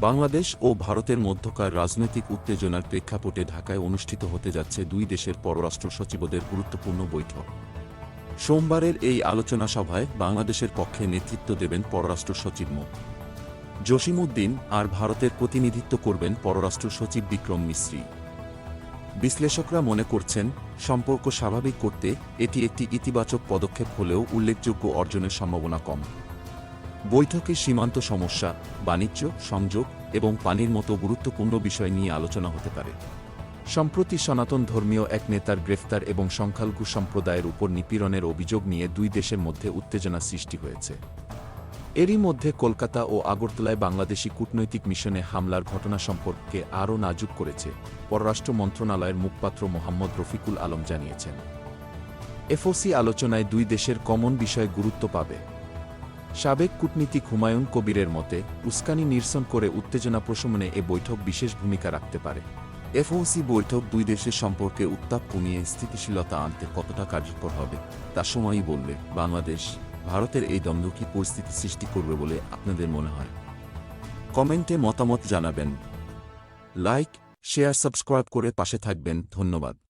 বাংলাদেশ ও ভারতের মধ্যকার রাজনৈতিক উত্তেজনার প্রেক্ষাপটে ঢাকায় অনুষ্ঠিত হতে যাচ্ছে দুই দেশের পররাষ্ট্র সচিবদের গুরুত্বপূর্ণ বৈঠক। সোমবারের এই আলোচনা সভায় বাংলাদেশের পক্ষে নেতৃত্ব দেবেন পররাষ্ট্র সচিব মো. জসিমউদ্দিন আর ভারতের প্রতিনিধিত্ব করবেন পররাষ্ট্র সচিব বিক্রম মিশ্রি। বিশ্লেষকরা মনে করছেন, সম্পর্ক স্বাভাবিক করতে এটি একটি ইতিবাচক পদক্ষেপ হলেও উল্লেখযোগ্য অর্জনের সম্ভাবনা কম। বৈঠকে সীমান্ত সমস্যা, বাণিজ্য, সংযোগ এবং পানির মতো গুরুত্বপূর্ণ বিষয় নিয়ে আলোচনা হতে পারে। সম্প্রতি সনাতন ধর্মীয় এক নেতার গ্রেফতার এবং সংখ্যালঘু সম্প্রদায়ের উপর নিপীড়নের অভিযোগ নিয়ে দুই দেশের মধ্যে উত্তেজনা সৃষ্টি হয়েছে। এরই মধ্যে কলকাতা ও আগরতলায় বাংলাদেশি কূটনৈতিক মিশনে হামলার ঘটনা সম্পর্কে আরও নাজুক করেছে, পররাষ্ট্র মন্ত্রণালয়ের মুখপাত্র মোহাম্মদ রফিকুল আলম জানিয়েছেন। এফওসি আলোচনায় দুই দেশের কমন বিষয় গুরুত্ব পাবে। সাবেক কূটনীতিক হুমায়ুন কবিরের মতে, উস্কানি নিরসন করে উত্তেজনা প্রশমনে এ বৈঠক বিশেষ ভূমিকা রাখতে পারে। এফওসি বৈঠক দুই দেশের সম্পর্কে উত্তাপ কমিয়ে স্থিতিশীলতা আনতে কতটা কার্যকর হবে তা সময়ই বলবে। বাংলাদেশ ভারতের এই দ্বন্দ্ব কী পরিস্থিতি সৃষ্টি করবে বলে আপনাদের মনে হয়? কমেন্টে মতামত জানাবেন। লাইক, শেয়ার, সাবস্ক্রাইব করে পাশে থাকবেন। ধন্যবাদ।